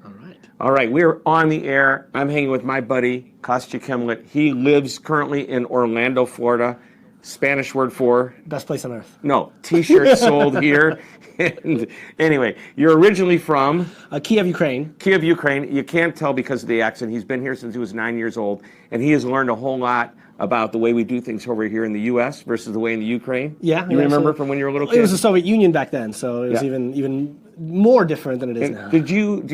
All right. All right, we're on the air. I'm hanging with my buddy, Kostya Kimlat. He lives currently in Orlando, Florida. Spanish word for? Best place on earth. No, T-shirts sold here. And anyway, you're originally from? Kiev, Ukraine. Kiev, Ukraine. You can't tell because of the accent. He's been here since he was 9 years old, and he has learned a whole lot about the way we do things over here in the U.S. versus the way in the Ukraine. Yeah. You remember from when you were a little kid? It was the Soviet Union back then, so it was even more different than it is now. Do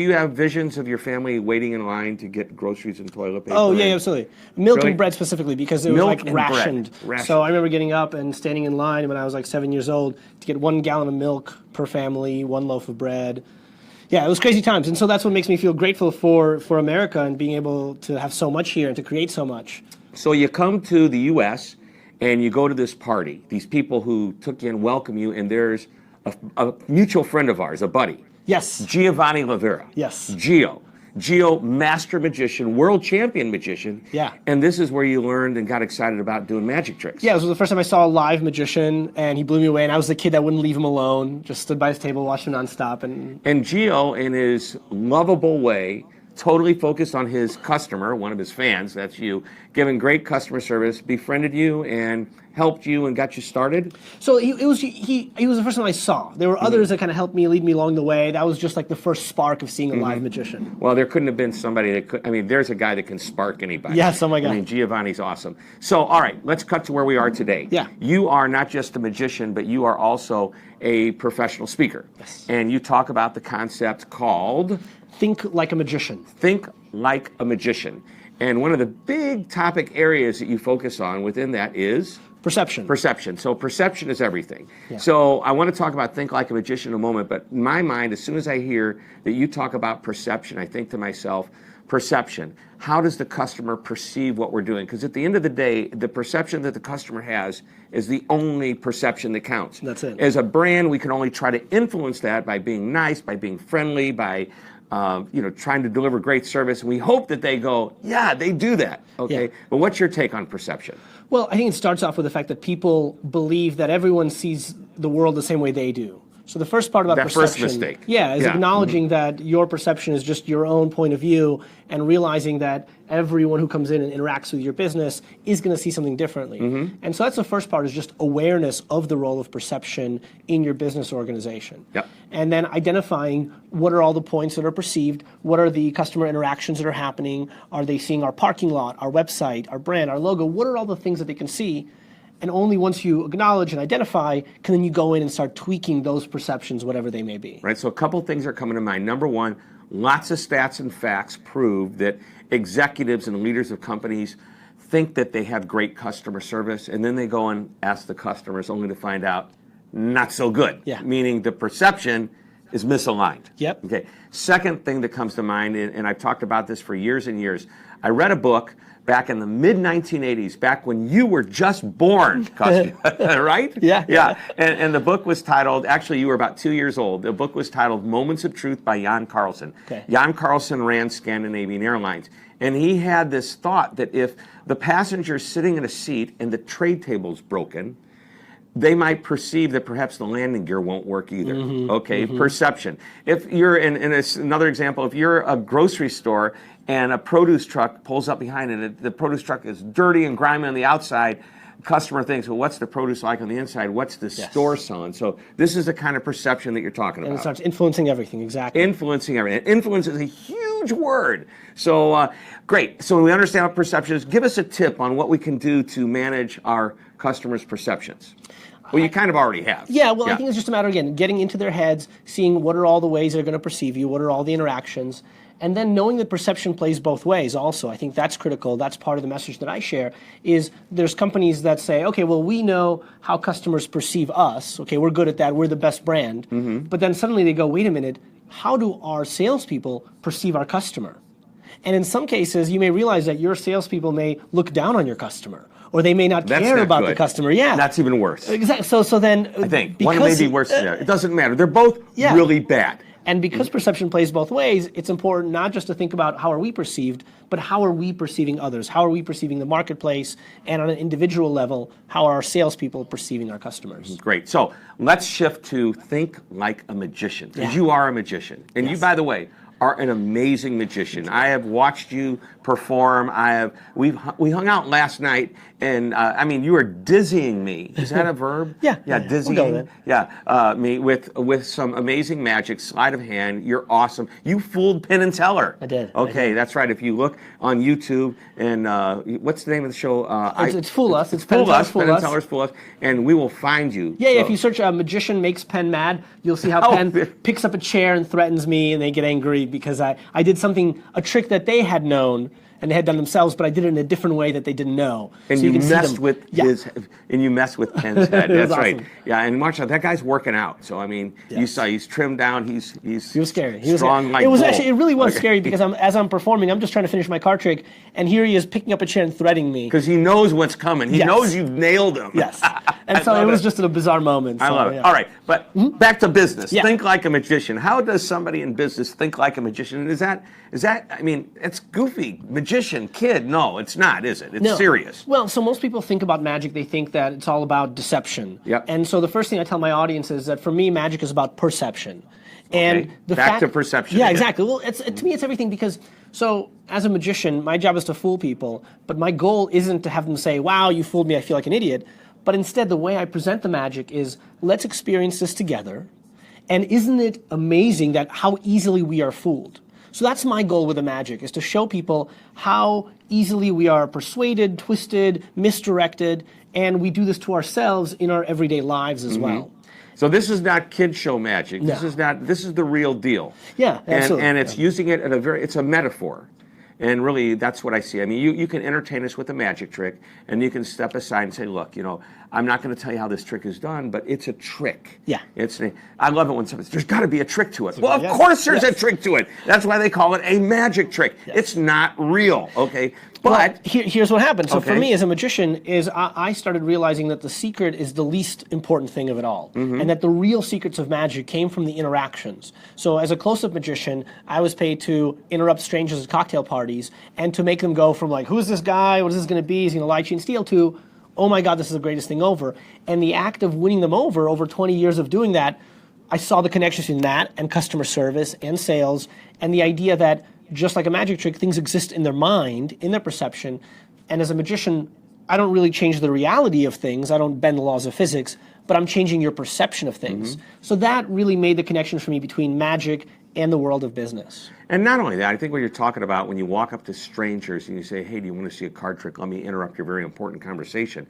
you have visions of your family waiting in line to get groceries and toilet paper? Oh, yeah, absolutely. Milk and bread specifically, because it was Milk like and rationed. bread. So I remember getting up and standing in line when I was like 7 years old to get 1 gallon of milk per family, 1 loaf of bread. Yeah, it was crazy times. And so that's what makes me feel grateful for America and being able to have so much here and to create so much. So you come to the U.S. and you go to this party. These people who took you and welcome you, and there's a mutual friend of ours, a buddy. Yes. Giovanni Laverra. Yes. Gio, master magician, world champion magician. Yeah. And this is where you learned and got excited about doing magic tricks. Yeah, it was the first time I saw a live magician, and he blew me away. And I was the kid that wouldn't leave him alone, just stood by his table, watched him nonstop. And Gio, in his lovable way, totally focused on his customer, one of his fans, that's you, giving great customer service, befriended you and helped you and got you started? So he was the first one I saw. There were others that kind of helped me, lead me along the way. That was just like the first spark of seeing a live magician. Well, there couldn't have been somebody that could, I mean, there's a guy that can spark anybody. Yes, oh my God. I mean, Giovanni's awesome. So, all right, let's cut to where we are today. Yeah. You are not just a magician, but you are also a professional speaker. Yes. And you talk about the concept called? Think like a magician. Think like a magician. And one of the big topic areas that you focus on within that is? Perception. Perception. So perception is everything. Yeah. So I want to talk about think like a magician in a moment, but in my mind, as soon as I hear that you talk about perception, I think to myself, perception. How does the customer perceive what we're doing? Because at the end of the day, the perception that the customer has is the only perception that counts. That's it. As a brand, we can only try to influence that by being nice, by being friendly, by trying to deliver great service. And we hope that they go, yeah, they do that. Okay. Yeah. But what's your take on perception? Well, I think it starts off with the fact that people believe that everyone sees the world the same way they do. So the first part about that perception, first mistake. is acknowledging that your perception is just your own point of view, and realizing that everyone who comes in and interacts with your business is going to see something differently. And so that's the first part, is just awareness of the role of perception in your business organization. Yep. And then identifying what are all the points that are perceived, what are the customer interactions that are happening, are they seeing our parking lot, our website, our brand, our logo, what are all the things that they can see? And only once you acknowledge and identify can then you go in and start tweaking those perceptions, whatever they may be. Right, so a couple things are coming to mind. Number one, lots of stats and facts prove that executives and leaders of companies think that they have great customer service, and then they go and ask the customers only to find out not so good. Yeah. Meaning the perception is misaligned. Yep. Okay. Second thing that comes to mind, and I've talked about this for years and years, I read a book back in the mid-1980s, back when you were just born, Kostya, right? Yeah. And the book was titled, actually you were about 2 years old, the book was titled Moments of Truth by Jan Carlson. Okay. Jan Carlson ran Scandinavian Airlines, and he had this thought that if the passenger's sitting in a seat and the tray table's broken, they might perceive that perhaps the landing gear won't work either. Perception. If you're, and it's another example, if you're a grocery store and a produce truck pulls up behind it, the produce truck is dirty and grimy on the outside, customer thinks, well, what's the produce like on the inside? What's the store selling? So this is the kind of perception that you're talking about. And it starts influencing everything, exactly. Influencing everything. Influence is a huge word. So great. So when we understand what perception is, give us a tip on what we can do to manage our customers' perceptions. Well, you kind of already have. Yeah, well, I think it's just a matter, again, getting into their heads, seeing what are all the ways they're going to perceive you, what are all the interactions, and then knowing that perception plays both ways also. I think that's critical. That's part of the message that I share, is there's companies that say, okay, well, we know how customers perceive us. Okay, we're good at that. We're the best brand. But then suddenly they go, wait a minute, how do our salespeople perceive our customer? And in some cases, you may realize that your salespeople may look down on your customer, or they may not care about the customer. Yeah, that's even worse. Exactly. So then, I think one may be worse. It doesn't matter. They're both really bad. And because perception plays both ways, it's important not just to think about how are we perceived, but how are we perceiving others? How are we perceiving the marketplace? And on an individual level, how are our salespeople perceiving our customers? Great. So let's shift to think like a magician, because you are a magician. And you, by the way, are an amazing magician. I have watched you perform. We hung out last night, and I mean, you are dizzying me. Is that a verb? Yeah, dizzying. we'll go with it. Me with some amazing magic, sleight of hand. You're awesome. You fooled Penn and Teller. I did. Okay, that's right. If you look on YouTube, and what's the name of the show? It's Fool Us. It's Fool Us. Penn and Teller's Fool Us, and we will find you. Yeah, if you search "magician makes Penn mad," you'll see how Penn picks up a chair and threatens me, and they get angry because I did a trick that they had known and they had done themselves, but I did it in a different way that they didn't know. And so you can messed with and you messed with Penn's head. That's awesome. right. Yeah, and watch out, that guy's working out. So I mean, you saw he's trimmed down. He was scary. He was strong like it was bull. Actually, it really was scary because as I'm performing, I'm just trying to finish my card trick, and here he is picking up a chair and threatening me. Because he knows what's coming. He knows you've nailed him. Yes. And so it was just a bizarre moment. So, I love it. All right, but back to business. Yeah. Think like a magician. How does somebody in business think like a magician? Is that? I mean, it's goofy. Magician, kid. No, it's not, is it? It's serious. Well, so most people think about magic, they think that it's all about deception. Yep. And so the first thing I tell my audience is that for me, magic is about perception. And back to perception. Yeah, exactly. Well, to me, it's everything because, so as a magician, my job is to fool people, but my goal isn't to have them say, wow, you fooled me, I feel like an idiot. But instead, the way I present the magic is, let's experience this together. And isn't it amazing that how easily we are fooled? So that's my goal with the magic, is to show people how easily we are persuaded, twisted, misdirected, and we do this to ourselves in our everyday lives as well. So this is not kid show magic. No. This is the real deal. Yeah, absolutely. And it's using it it's a metaphor. And really, that's what I see. I mean, you can entertain us with a magic trick, and you can step aside and say, look, I'm not going to tell you how this trick is done, but it's a trick. Yeah. I love it when somebody says, there's got to be a trick to it. Well, of course there's a trick to it. That's why they call it a magic trick. Yes. It's not real, okay? But here's what happened. So for me as a magician is I started realizing that the secret is the least important thing of it all. And that the real secrets of magic came from the interactions. So as a close-up magician, I was paid to interrupt strangers at cocktail parties and to make them go from like, who's this guy? What is this going to be? Is he going to lie, cheat, and steal? To, oh my God, this is the greatest thing over. And the act of winning them over 20 years of doing that, I saw the connections between that and customer service and sales and the idea that just like a magic trick, things exist in their mind, in their perception. And as a magician, I don't really change the reality of things. I don't bend the laws of physics, but I'm changing your perception of things. So that really made the connection for me between magic and the world of business. And not only that, I think what you're talking about when you walk up to strangers and you say, hey, do you want to see a card trick? Let me interrupt your very important conversation.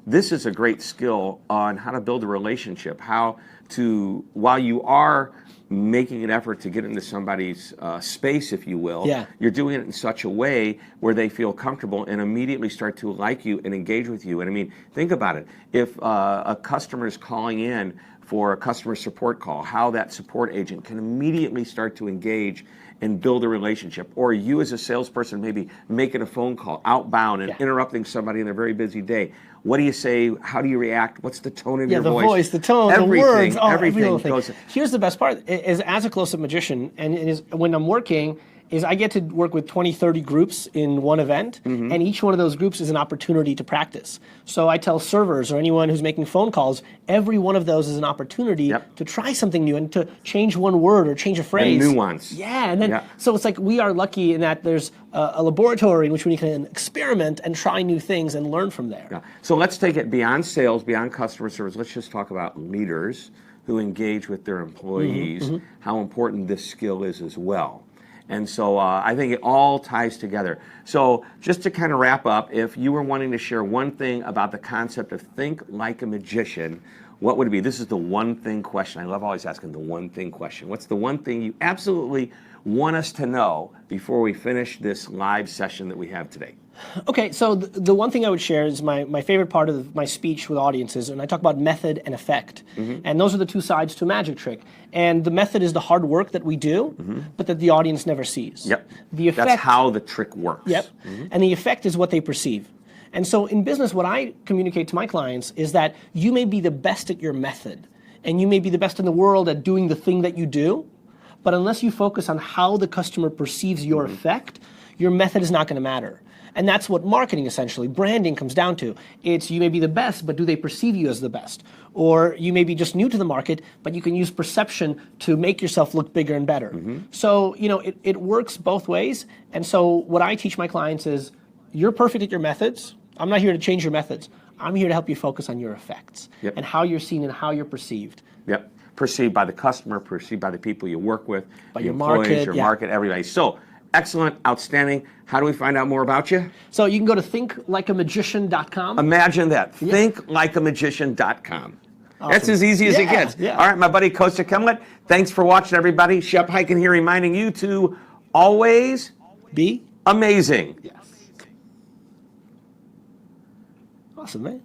This is a great skill on how to build a relationship, how to, while you are making an effort to get into somebody's space, if you will, you're doing it in such a way where they feel comfortable and immediately start to like you and engage with you. And I mean, think about it. If a customer is calling in for a customer support call, how that support agent can immediately start to engage and build a relationship. Or you as a salesperson maybe making a phone call outbound and interrupting somebody in their very busy day. What do you say? How do you react? What's the tone of your voice? Yeah, the voice, the tone, everything, the words, everything goes. Here's the best part, is as a close-up magician, and it is when I'm working, is I get to work with 20, 30 groups in one event, and each one of those groups is an opportunity to practice. So I tell servers or anyone who's making phone calls, every one of those is an opportunity to try something new and to change one word or change a phrase. And nuance. Yeah, and then so it's like we are lucky in that there's a laboratory in which we can experiment and try new things and learn from there. Yeah. So let's take it beyond sales, beyond customer service. Let's just talk about leaders who engage with their employees, how important this skill is as well. And so I think it all ties together. So just to kind of wrap up, if you were wanting to share one thing about the concept of think like a magician, what would it be? This is the one thing question. I love always asking the one thing question. What's the one thing you absolutely want us to know before we finish this live session that we have today? Okay, so the one thing I would share is my favorite part of my speech with audiences, and I talk about method and effect. And those are the two sides to a magic trick. And the method is the hard work that we do, but that the audience never sees. The effect, that's how the trick works. And the effect is what they perceive. And so in business, what I communicate to my clients is that you may be the best at your method, and you may be the best in the world at doing the thing that you do, but unless you focus on how the customer perceives your effect, your method is not going to matter. And that's what marketing, essentially, branding comes down to. It's you may be the best, but do they perceive you as the best? Or you may be just new to the market, but you can use perception to make yourself look bigger and better. So, it works both ways. And so what I teach my clients is, you're perfect at your methods. I'm not here to change your methods. I'm here to help you focus on your effects and how you're seen and how you're perceived. Yep. Perceived by the customer, perceived by the people you work with, By your your employees, market, your market, everybody. So, excellent, outstanding. How do we find out more about you? So you can go to thinklikeamagician.com. Imagine that. Thinklikeamagician.com. That's as easy as it gets. Yeah. All right, my buddy Kostya Kimlat, thanks for watching, everybody. Shep Hyken here reminding you to always be amazing. Yes. Awesome, man.